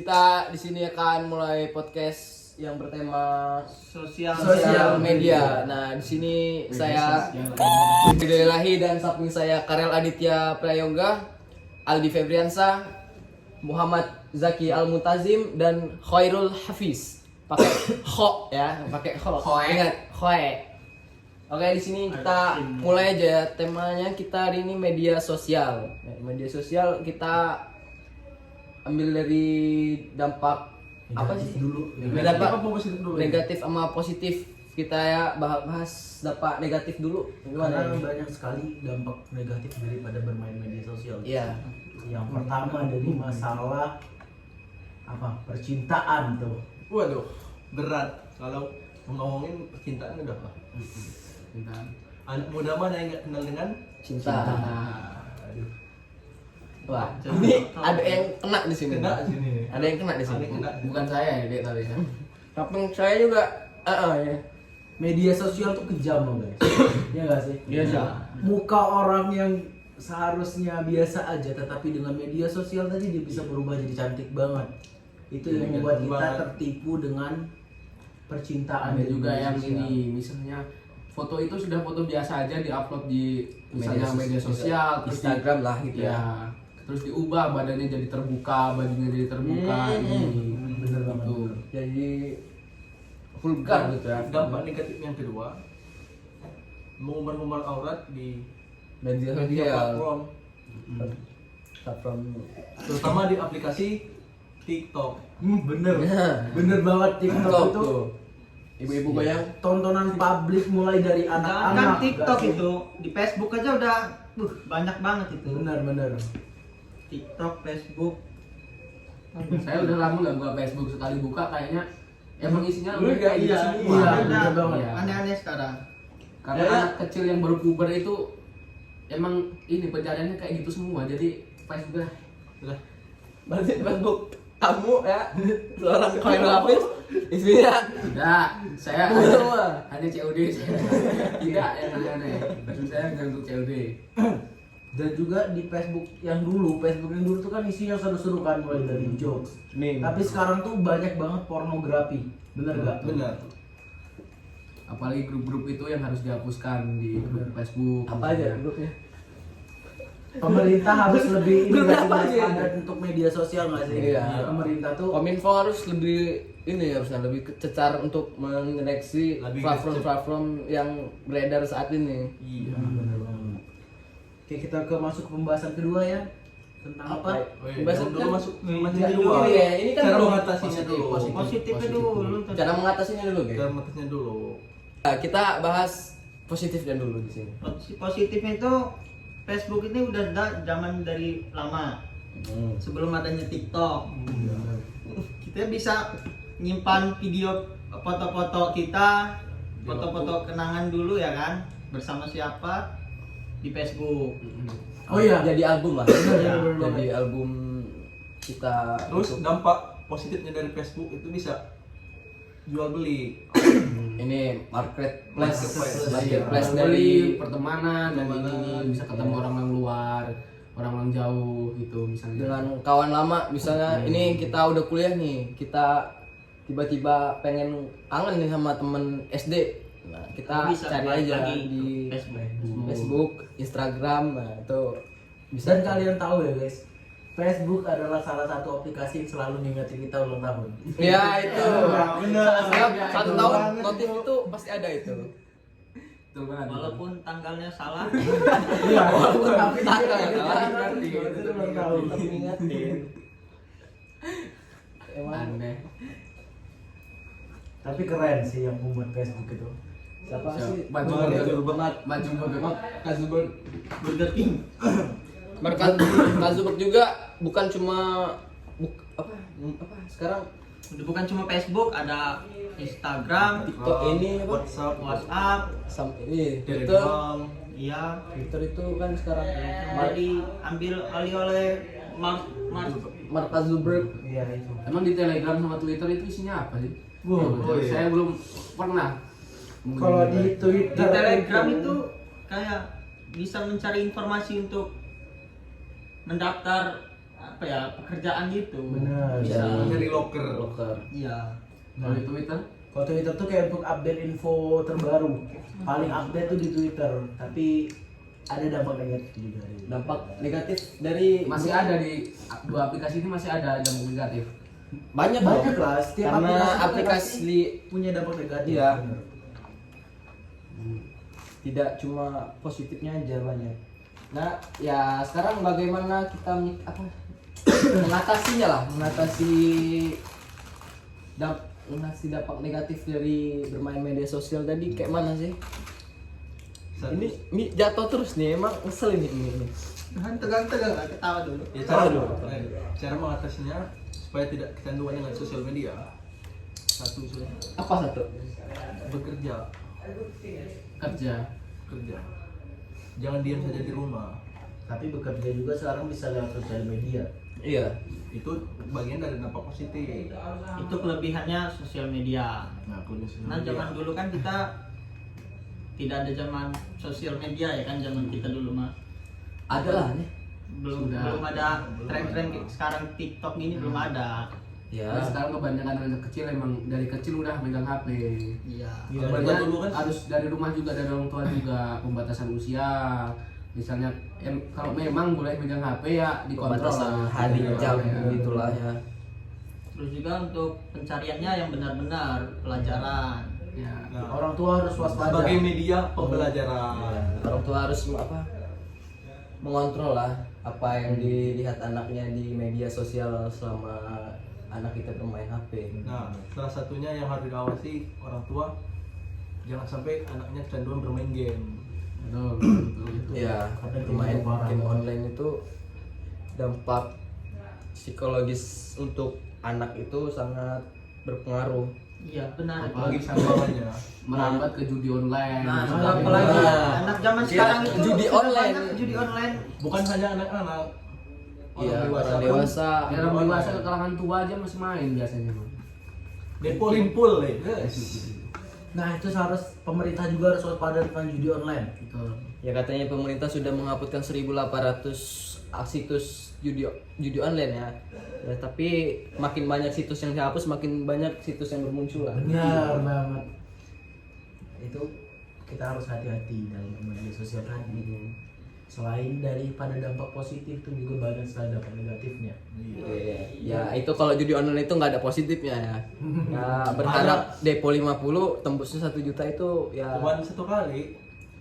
kita di sini akan mulai podcast yang bertema Sosial media. Nah, di sini saya Lahi dan samping saya Karel Aditya Prayoga, Aldi Febriansa, Muhammad Zaki Al-Mutazim dan Khairul Hafiz. Pakai kho ya, pakai kho. Ingat, khoe. Oke, di sini kita mulai aja. Temanya kita hari ini media sosial. Media sosial kita ambil dari dampak apa sih dulu? Dampak negatif sama positif. Kita ya bahas dampak negatif dulu. Karena banyak sekali dampak negatif daripada bermain media sosial. Iya. Yang pertama dari masalah percintaan tuh. Waduh, berat kalau ngomongin percintaan udah apa? Anak muda mana yang nggak kenal dengan Cinta. Aduh. Wah, ini ada yang kena di sini. Kena di sini. Ada yang kena di sini. Ada yang kena. Bukan saya ya, dia tapi. Tapi saya juga ya. Media sosial tuh kejam loh guys. Iya nggak sih? Iya sih. Muka orang yang seharusnya biasa aja, tetapi dengan media sosial tadi dia bisa berubah jadi cantik banget. Itu yang membuat kita tertipu dengan percintaan. Ada di juga media yang sosial. ini, misalnya foto itu sudah foto biasa aja diupload di misalnya media sosial, terus Instagram lah gitu ya. ya, terus diubah badannya jadi terbuka, bajunya jadi terbuka, ini Bener banget. gitu. Jadi vulgar gitu ya. Dampak negatif yang kedua, mengumbar-ngumbar aurat di Media media sosial. platform, Platform. terutama di aplikasi TikTok. Bener. Nah. Bener banget TikTok TikTok itu. tuh. Ibu-ibu goyang. Tontonan publik mulai dari Jangan anak-anak. TikTok nggak sih? itu, di Facebook aja udah banyak banget itu. Bener. TikTok, Facebook. Saya udah lama nggak buka Facebook, sekali buka kayaknya emang isinya Lu udah kayak gitu Iya, semua. iya, udah bener banget. Iya. Aneh-aneh sekarang. Karena Ya. anak kecil yang baru puber itu emang ini pencariannya kayak gitu semua, jadi Facebook Udah. Berarti Facebook kamu ya seorang Khairul Hafiz isinya tidak, saya semua. hanya COD saya. Tidak yang aneh-aneh. Maksud saya nggak untuk COD. Dan juga di Facebook yang dulu tuh kan isinya seru-seru kan, mulai dari jokes. Meme. Tapi sekarang tuh banyak banget pornografi. Bener gak? Benar. Apalagi grup-grup itu yang harus dihapuskan di grup Facebook. Apa aja misalnya. grupnya? Pemerintah harus lebih Grup lebih apa aja? waspada untuk media sosial nggak sih? Iya. Pemerintah tuh Kominfo harus lebih ini harusnya lebih cecar untuk mendeteksi Lebih platform-platform yang beredar saat ini. Iya. bener banget. Oke, kita masuk ke pembahasan kedua ya. Tentang apa? Oh iya, Pembahasan dulu kan- masuk Iya, masih iya, kedua. iya, ini kan cara belum mengatasinya positif, dulu. positif. Positifnya dulu. Cara mengatasinya dulu, guys. Cara mengatasinya dulu. Nah, kita bahas positif dan dulu di sini. Positifnya itu Facebook ini udah ada zaman dari lama. Sebelum adanya TikTok. Kita bisa nyimpan video foto-foto kita, foto-foto kenangan dulu ya kan, bersama siapa di Facebook. Oh iya. Jadi album lah. Bener, Jadi album kita. Terus untuk- dampak positifnya dari Facebook itu bisa jual beli. ini marketplace Marketplace. dari pertemanan dan ini bisa ketemu orang luar, orang jauh gitu misalnya. dengan kawan lama misalnya ini kita udah kuliah nih, kita tiba-tiba pengen kangen nih sama temen SD. Nah, kita Bisa cari balik aja lagi di ke Facebook, Instagram, nah itu Dan kalian tahu ya guys, Facebook adalah salah satu aplikasi yang selalu ngingetin kita ulang tahun. ya itu. Bener. Setiap satu tahun notif itu pasti ada itu. Betul banget. Walaupun tanggalnya salah. Iya, walaupun tapi Tanggal dia salah, ngerti, itu ulang tahun. Tetap ngingetin. Emang Aneh. Tapi keren sih yang membuat Facebook itu. siapa sih? Maju banget. Burger King. Mark Zuckerberg juga bukan cuma apa sekarang Bukan cuma Facebook, ada Instagram, TikTok ini apa? WhatsApp, WhatsApp, ini Twitter. Telegram. iya. Twitter itu kan sekarang Mau diambil alih oleh Mark Zuckerberg. Iya itu. Emang di Telegram sama Twitter itu isinya apa sih? Wow, iya. Saya belum pernah. Kalau di Twitter di Telegram itu kayak bisa mencari informasi untuk mendaftar apa ya, pekerjaan gitu. Benar. Bisa. Dari locker. Iya. Kalau di Twitter Kalau Twitter tuh kayak untuk update info terbaru. Paling update tuh di Twitter, tapi ada dampak negatif juga. Dampak negatif dari masih ada di dua aplikasi ini, masih ada dampak negatif. banyak Banyak loh. lah, setiap Karena aplikasi aplikasi punya dampak negatif. Iya. Benar. tidak cuma positifnya aja banyak. Nah, ya sekarang bagaimana kita mengatasinya lah, mengatasi dampak negatif dari bermain media sosial tadi kayak mana sih? Ini jatuh terus nih, emang ngeselin ini. Tegang-tegang lah, ketawa dulu. Ya, cara mengatasinya supaya tidak kecanduan dengan sosial media. Satu sudah. Apa satu? Bekerja. Kerja. Jangan diam saja di rumah. Tapi bekerja juga sekarang bisa lewat sosial media. Iya. Itu bagian dari dampak positif. Itu kelebihannya sosial media. Nah, kalau sosial Nah, media. zaman dulu kan kita tidak ada zaman sosial media ya kan, zaman kita dulu mah. Ada lah nih. Belum ada tren-tren sekarang TikTok ini belum ada. Ya. Nah, sekarang kebanyakan anak kecil emang dari kecil udah megang HP. Iya. Iya, Makanya dulu kan harus dari rumah juga, dari orang tua juga, pembatasan usia. Misalnya kalau memang boleh megang HP ya dikontrol Pembatasan lah. hari jam Ya. gitulah ya. Terus juga untuk pencariannya yang benar-benar pelajaran. Ya. Nah, Orang tua harus waspada. sebagai media pembelajaran. Orang tua harus mengontrol lah apa yang dilihat anaknya di media sosial selama anak kita bermain HP. Nah, salah satunya yang harus diawasi orang tua, jangan sampai anaknya kecanduan bermain game. Betul. Ya, bermain game online itu dampak psikologis untuk anak itu sangat berpengaruh. Iya, benar. Apalagi perkembangannya. Merambat ke judi online. Nah, Sebagainya. apalagi Nah. anak zaman Iya, sekarang itu judi sudah online. banyak judi online. Bukan hanya anak-anak. Iya, orang pun. dewasa. Ya, orang dewasa ke kalangan tua aja masih main biasanya. Bang. Depo limpul nih. Nah, itu harus pemerintah juga harus waspada tentang judi online. Betul. Ya katanya pemerintah sudah menghapuskan 1.800 situs judi online ya. Ya, tapi makin banyak situs yang dihapus, makin banyak situs yang bermunculan. Benar banget. Itu kita harus hati-hati dalam media sosial tadi. Selain daripada dampak positif itu juga banyak sekali dampak negatifnya. Ya itu kalau judi online itu nggak ada positifnya ya. Ya berharap depo 50 tembusnya 1 juta itu ya. Cuman satu kali.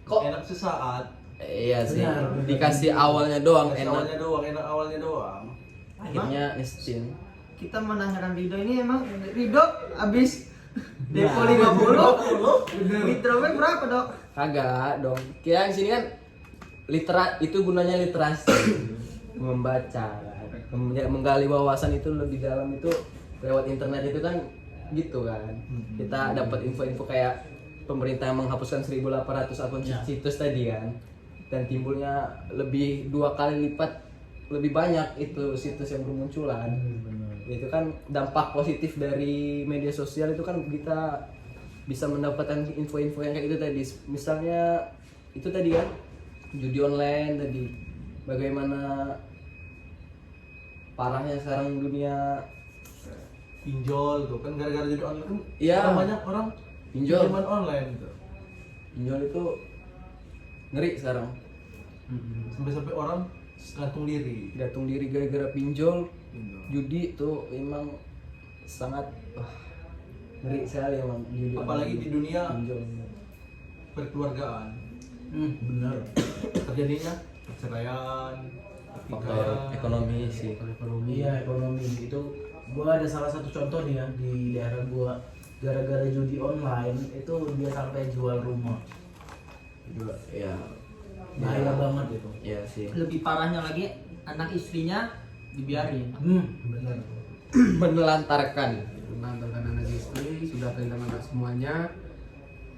Kok? Enak sesaat. Iya sih. Benar. Dikasih awalnya doang Kasih enak. awalnya doang, enak awalnya doang. Akhirnya nestin. Kita menanyakan Rido ini emang Rido abis depo 50. Withdrawnya berapa, Dok? Kagak dong. Kira di sini kan itu gunanya literasi. Membaca, menggali wawasan itu lebih dalam itu lewat internet itu kan gitu kan. Kita dapat info-info kayak pemerintah yang menghapuskan 1.800 akun situs tadi kan. Dan timbulnya lebih 2 kali lipat lebih banyak itu situs yang bermunculan. Itu kan dampak positif dari media sosial itu kan kita bisa mendapatkan info-info yang kayak itu tadi. Misalnya itu tadi kan judi online tadi, bagaimana parahnya sekarang dunia Pinjol tuh kan gara-gara jadi online kan. Iya. Banyak orang Pinjol. pinjaman online gitu. pinjol itu ngeri sekarang. Sampai-sampai orang gantung diri. Gantung diri gara-gara pinjol. Pinjol. Judi itu emang sangat ngeri sekali emang judi. Apalagi online. di dunia Pinjol. perkeluargaan. Benar. Terjadinya perceraian, Faktor pertikaian. ekonomi sih. Iya, ekonomi itu. Gua ada salah satu contoh nih ya di daerah gua, gara-gara judi online itu dia sampai jual rumah. Juga ya. Bahaya banget itu. Iya sih. Lebih parahnya lagi anak istrinya dibiarin. Benar. Menelantarkan. Mengantarkan anak istri, sudah kehilangan anak semuanya.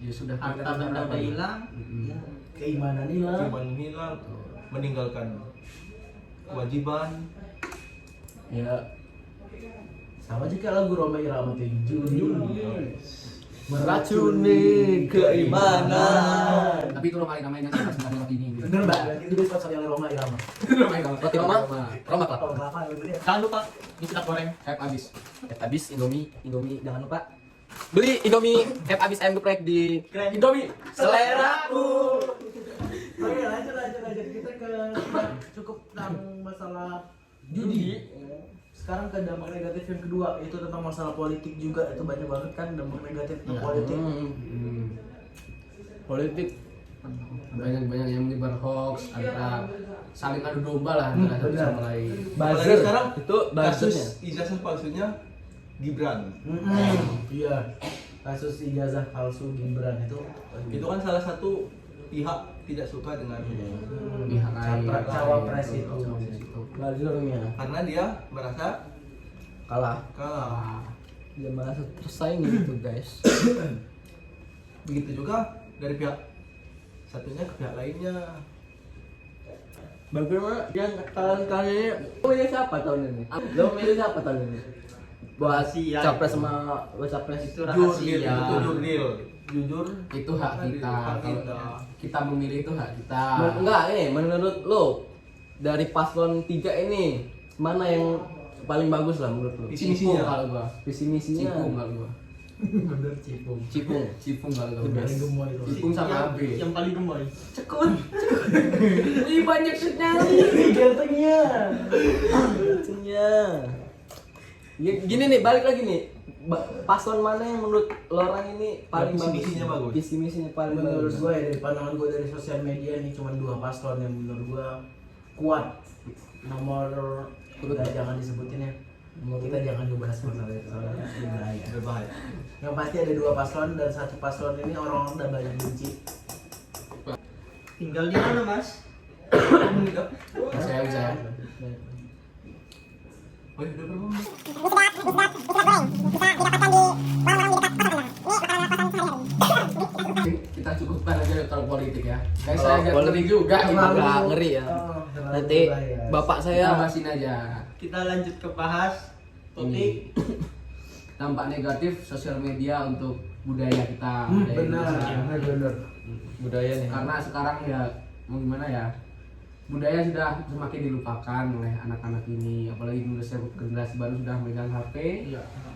Ya sudah Harta kehilangan benda harapan. udah hilang. Ya, keimanan hilang. Cuman hilang, meninggalkan kewajiban. Ya Sama aja kayak lagu Roma Irama tuh judi. meracuni keimanan. Tapi itu Roma namanya sih sebenarnya roti ini. Bener banget, itu dia sponsor yang Roma Irama. Roti Roma, Roma Club. Oh, kelapa itu dia. Jangan lupa bisa goreng. Hype abis. Habis Indomie jangan lupa. Beli Indomie habis ayam geprek di Indomie seleraku. Oke, lanjut. Kita ke cukup tentang masalah judi. Sekarang ke dampak negatif yang kedua, itu tentang masalah politik juga. Itu banyak banget kan dampak negatif tentang politik. Politik Banyak yang menyebar hoax, antara saling adu domba lah antara satu Benar. sama lain. Apalagi sekarang itu kasus buzzernya. ijazah palsunya Gibran. Iya. Kasus ijazah palsu Gibran itu Itu kan salah satu pihak tidak suka dengan Pihak lain. Cawapres itu. buzzernya karena dia merasa kalah. kalah. Dia merasa tersaing gitu guys. Begitu juga dari pihak satunya ke pihak lainnya. Bagaimana yang kali ini? Lo milih siapa tahun ini? Lo milih siapa tahun ini? Buat Rahasia capres itu. sama buat capres Itu Jurdil, rahasia. itu jurdil. jujur. Itu hak kita. Hak Kalau kita. kita memilih itu hak kita. Enggak ini menurut lo dari paslon 3 ini mana yang paling bagus lah menurut lo? Visi Cipung misinya. kalau gua. Visi misinya. Cipung kalau gua. bener Cipung. Cipung kalau gua. Paling gemoy itu. Cipung sama Yang- AB. Yang paling gemoy. Cekut. Ih banyak sekali. Gantengnya. Lucunya. Gini nih balik lagi nih. Paslon mana yang menurut lo orang ini paling Visi bagus? misinya bagus. Visi misinya paling Menurut bagus. gue ya, dari pandangan gue dari sosial media nih cuma 2 paslon yang menurut gue kuat. Nomor udah jangan disebutin ya. Kita jangan ngebahas masalah itu soalnya bahaya. Berbahaya. Yang pasti ada 2 paslon dan 1 paslon ini orang-orang udah banyak benci. Tinggal di mana, Mas? Saya. Oh, udah berapa menit? Kita cukupkan aja kalau politik ya. Kayak Kalau saya agak politik ngeri juga ini. Terlalu- agak ngeri ya. terlalu Nanti berbahaya. bapak Kita saya bahasin aja. Kita lanjut ke bahas topik Dampak negatif sosial media untuk budaya kita. budaya Benar, Indonesia. benar. budaya nih. Karena sekarang ya mau gimana ya, budaya sudah semakin dilupakan oleh anak-anak ini, apalagi generasi baru sudah megang HP,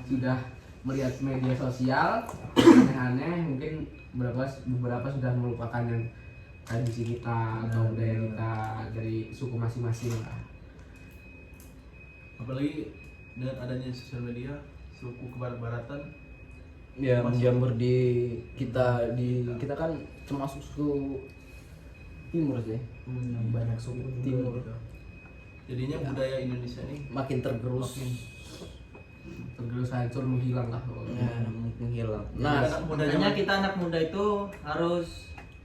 sudah melihat media sosial aneh-aneh, mungkin beberapa sudah melupakan yang tradisi kita atau budaya kita dari suku masing-masing lah. Apalagi dengan adanya sosial media, suku kebarat-baratan Ya menjamur di kita kan termasuk suku timur sih. Banyak suku Timur. jadinya budaya Indonesia ini Makin tergerus. Tergerus hancur menghilang lah. Ya, mungkin hilang. nah, Nah, anak muda makanya zaman kita anak muda itu harus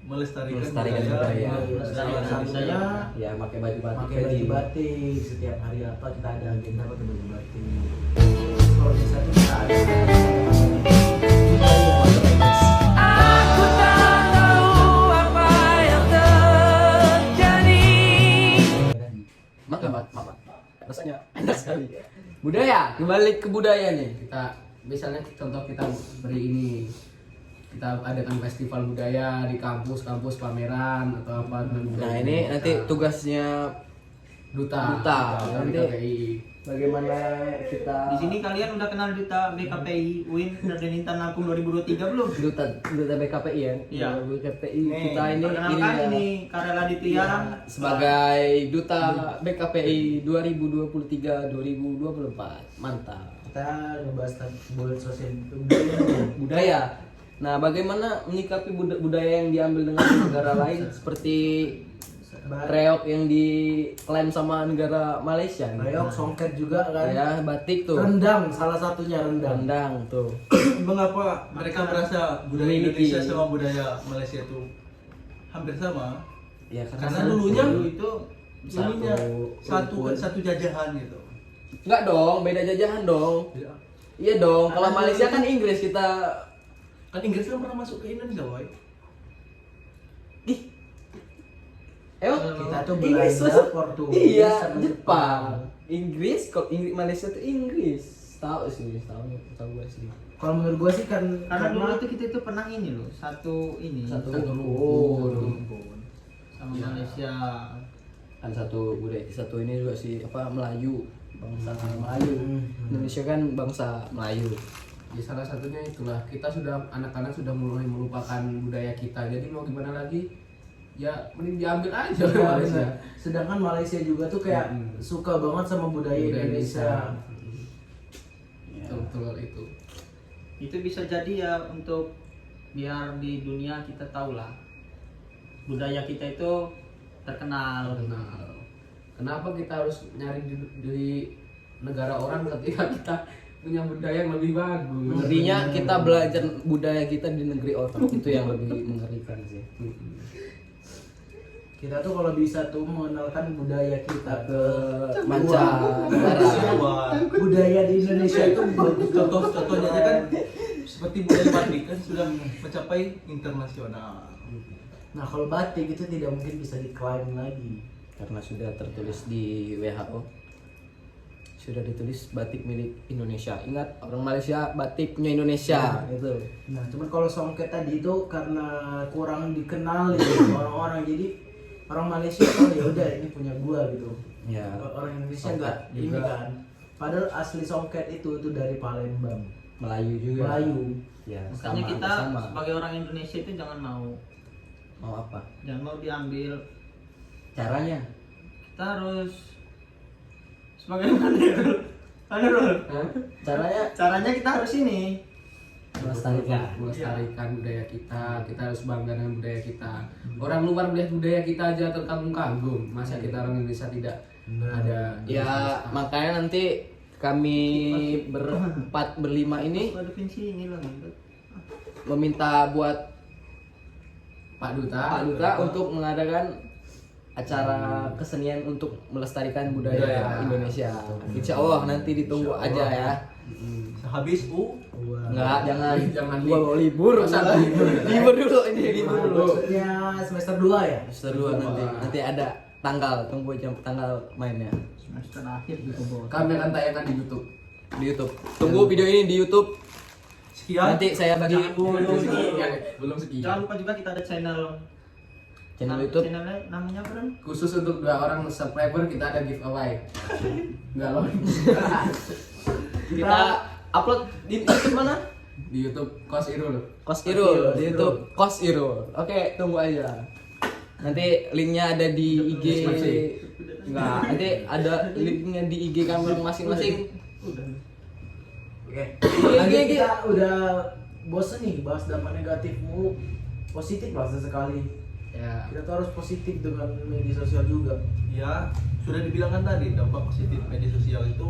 melestarikan Melestarikan budaya. melestarikan Salah budaya. ya pakai baju batik pakai tadi. baju batik setiap hari apa kita ada agenda pakai baju batik. Kalau bisa tuh kita ada. Makan, makan. Rasanya enak sekali. Budaya, kembali ke budaya nih. Kita misalnya contoh kita beri ini, kita adakan festival budaya di kampus pameran atau apa dengan budaya Nah, ini kita. nanti tugasnya duta Nanti KPI. bagaimana kita Di sini kalian udah kenal duta BKPI UIN dan Intan Lampung 2023 belum? duta BKPI ya. Iya. BKPI Nih, kita ini perkenalkan ya. ini Karel Aditya Sebagai duta BKPI 2023-2024. Mantap. Kita ngebahas tentang sosial Budaya. Nah, bagaimana menyikapi budaya yang diambil dengan negara lain seperti reok yang diklaim sama negara Malaysia nih. Reok, songket juga kan. Ya, batik tuh. Rendang salah satunya rendang. Rendang tuh. mengapa mereka merasa budaya Memiliki. Indonesia sama budaya Malaysia itu hampir sama? Ya, Karena dulunya dulu itu dulunya satu- satu jajahan gitu. Enggak dong, beda jajahan dong. Iya dong, kalau Malaysia kan Inggris kita. Kan Inggris kan pernah masuk ke Indonesia, boy. Emang Kita tuh Inggris Belanda, masuk- Portugis, Iya, sama Jepang. Inggris, kok Inggris Malaysia tuh Inggris. tahu gue sih. Kalau menurut gua sih kan Karena dulu tuh kita itu pernah ini loh, satu rukun. sama Ya. Malaysia. Kan satu budaya, satu ini juga sih apa Melayu, bangsa Melayu. Indonesia kan bangsa Melayu. Ya salah satunya itulah, kita sudah anak-anak sudah mulai melupakan budaya kita. Jadi mau gimana lagi? Ya mending diambil aja Iya, oleh Malaysia. benar. Sedangkan Malaysia juga tuh kayak suka banget sama budaya Indonesia. Betul itu. Itu bisa jadi ya untuk biar di dunia kita tahu lah budaya kita itu terkenal. Nah, kenapa kita harus nyari di negara orang ketika kita punya budaya yang lebih bagus? Ngerinya kita belajar budaya kita di negeri orang itu yang lebih mengerikan sih. Kita tuh kalau bisa tuh mengenalkan budaya kita ke Mancanegara. budaya di Indonesia itu bagus. Contohnya aja kan seperti budaya batik kan sudah mencapai internasional. Nah kalau batik itu tidak mungkin bisa diklaim lagi. Karena sudah tertulis di WHO. Sudah ditulis batik milik Indonesia. Ingat orang Malaysia batik punya Indonesia gitu. Nah cuman kalau songket tadi itu karena kurang dikenal ya orang-orang, jadi orang Malaysia oh ya udah ini punya gua gitu. Ya. Orang Indonesia Songket enggak ini juga. kan. Padahal asli songket itu dari Palembang, Melayu juga. Melayu. Ya, Makanya sama, kita sama. sebagai orang Indonesia itu jangan mau Mau apa? diambil. Caranya? Kita harus sebagai mana Rul? Caranya Caranya kita harus ini. Melestarikan budaya kita harus bangga dengan budaya kita. Orang luar melihat budaya kita aja terkagum-kagum, masa kita orang Indonesia tidak ada? ya makanya nanti kami berempat berlima ini Ada pensi ini lah. meminta buat Pak Duta, Pak Duta untuk mengadakan acara kesenian untuk melestarikan budaya Budaya. Indonesia. Insya Allah nanti ditunggu aja ya. Habis Enggak, jangan Jangan gua mau libur. Masa libur? Libur dulu ini, libur dulu. Maksudnya semester 2 ya? Semester 2 nanti ada tanggal, tunggu jam tanggal mainnya Semester akhir gitu bos. kami akan tayangkan di YouTube. di YouTube. Tunggu video ini di YouTube. sekian. Nanti saya bagi Belum sekian. Jangan lupa juga kita ada channel YouTube. Channelnya namanya apa Ren? Khusus untuk 2 orang subscriber kita ada giveaway. Enggak loh. Kita upload di YouTube mana? Di YouTube Kos Irul. Kos Irul, di YouTube Kos Irul. Oke, tunggu aja. Nanti linknya ada di IG. Deskripsi. Enggak, nanti ada linknya di IG kami masing-masing. Oke. Iya, Lagi kita udah bosen nih bahas dampak negatif mulu. Positif lah sesekali. Ya. Kita tuh harus positif dengan media sosial juga. Ya, sudah dibilangkan tadi dampak positif media sosial itu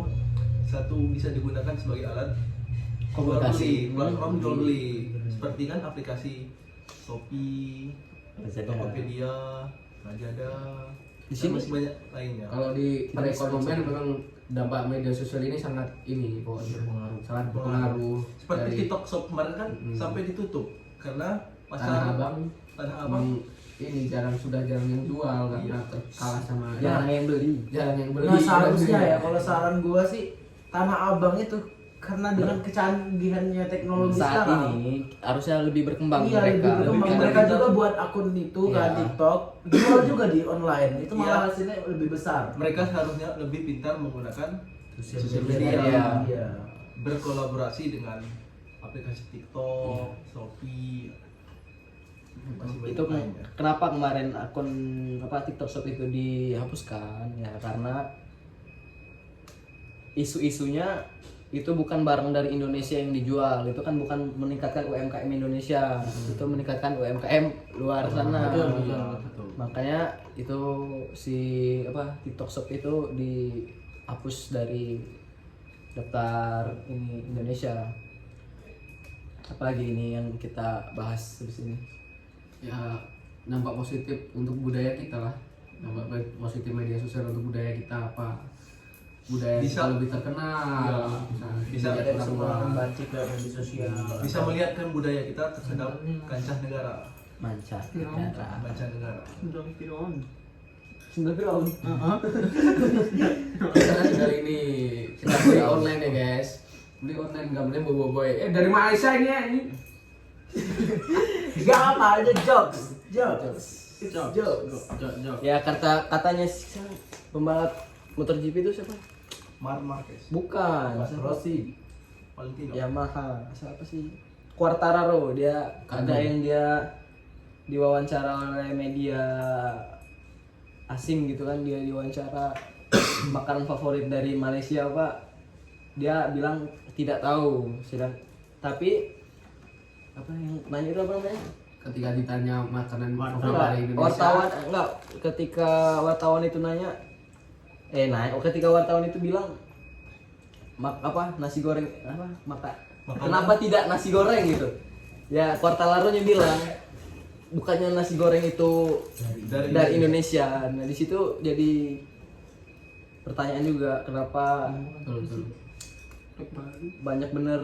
satu bisa digunakan sebagai alat Komunikasi. platform jual beli. Seperti kan aplikasi Shopee, Tokopedia, Lazada, Di sini? dan masih banyak lainnya. Kalau di perekonomian memang dampak media sosial ini sangat pokoknya sangat berpengaruh. Seperti dari TikTok Shop kemarin kan sampai ditutup karena Tanah Abang. Tanah Abang Ini jarang yang jual karena kalah sama Jarang yang beli. jarang yang beli. Nah seharusnya ya kalau saran gua sih Tanah Abang itu karena dengan kecanggihannya teknologi Saat sekarang ini harusnya lebih berkembang iya lebih mereka. berkembang. Lebih Mereka juga buat akun itu kan Iya. TikTok jual juga di online itu Iya. malah hasilnya lebih besar. mereka seharusnya lebih pintar menggunakan sosial media. media, Iya. berkolaborasi dengan aplikasi TikTok, Shopee, masih banyak Itu lainnya. kenapa kemarin akun TikTok Shop itu dihapuskan ya karena isu-isunya itu bukan barang dari Indonesia yang dijual, itu kan bukan meningkatkan UMKM Indonesia, itu meningkatkan UMKM luar sana. Betul. Makanya itu si TikTok Shop itu dihapus dari daftar ini Indonesia. Apalagi ini yang kita bahas di sini. Ya dampak positif untuk budaya kita lah. Dampak positif media sosial untuk budaya kita apa? Budaya Bisa. kita lebih terkenal. Bisa. dilihat Kita orang semua luar. membaca ke media sosial. Bisa melihatkan budaya kita terhadap kancah negara, Mancanegara. mancanegara. Kita kan sudah ini kita kuliah online ya guys. Beli online nggak boleh boboiboy. Dari Malaysia ini ya ini. Gak apa aja jokes. Ya katanya pembalap MotoGP itu siapa? Marc Marquez, Bukan. Rossi. Valentino. Yamaha. Siapa sih? Quartararo. Dia ada yang dia diwawancara oleh media asing gitu kan, dia diwawancara makanan favorit dari Malaysia apa, dia bilang tidak tahu, tapi apa yang nanya itu apa namanya? Ketika ditanya makanan favorit Enggak, dari Indonesia. wartawan enggak, ketika wartawan itu nanya ketika wartawan itu bilang nasi goreng kenapa tidak nasi goreng gitu ya, Quartararo-nya bilang bukannya nasi goreng itu dari Indonesia. Nah di situ jadi pertanyaan juga, kenapa Betul. banyak bener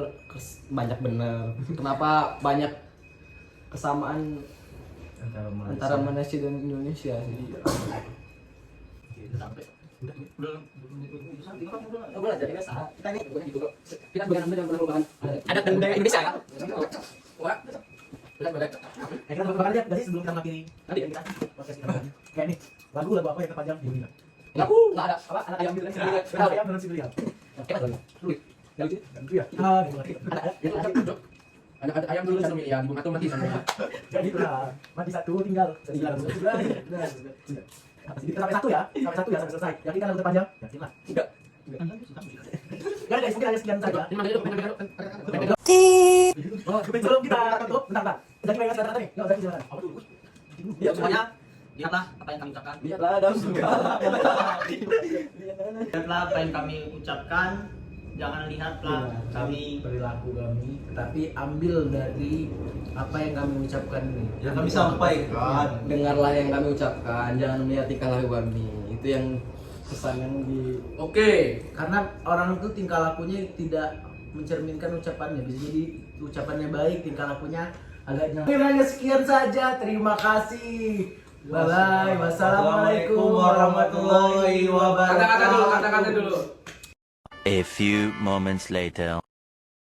kenapa banyak kesamaan antara Malaysia dan Indonesia sih. Ada budaya Indonesia kan? Kita bakal lihat gak sih sebelum kita mengakhiri tadi yang kita podcast kita tadi. Kayak nih, lagu apa yang terpanjang di dunia? Enggak ada apa anak ayam gitu kan? Kenapa ya menurut Sibelial? Yang lucu. Gantu ya? Ah, gitu. Ada ayam dulu sama ya, bunga tuh mati sama. Gak gitu lah. Mati satu tinggal. Sudah. Sampai satu ya, sampai selesai. Yakin kan lagu terpanjang? Yakin lah. Enggak. Ya guys, mungkin hanya sekian saja. Oh, Sebelum kita tutup, bentar. Jadi pengen kata-kata nih. Enggak usah silakan. Apa dulu? ya Semuanya lihatlah apa yang kami ucapkan. lihatlah dalam surga. Lihatlah apa yang kami ucapkan. Jangan lihatlah kami perilaku kami, tapi ambil dari apa yang kami ucapkan ini. Yang kami sampaikan. Dengarlah yang kami ucapkan, jangan melihat tingkah laku kami. Itu yang pesan yang di Oke. Karena orang itu tingkah lakunya tidak mencerminkan ucapannya. Bisa jadi ucapannya baik, tingkah lakunya agak nyampe. Hanya sekian saja. Terima kasih. Bye. Wassalamualaikum warahmatullahi wabarakatuh. Kata-kata dulu. A few moments later.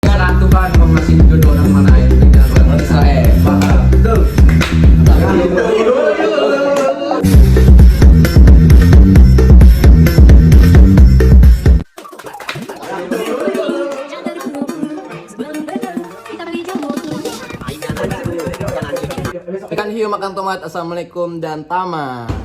Sekarang Tuhan mau ngasih jodoh orang mana yang tinggal di Israel. Betul. Ikan hiu makan tomat. Assalamualaikum dan tamat.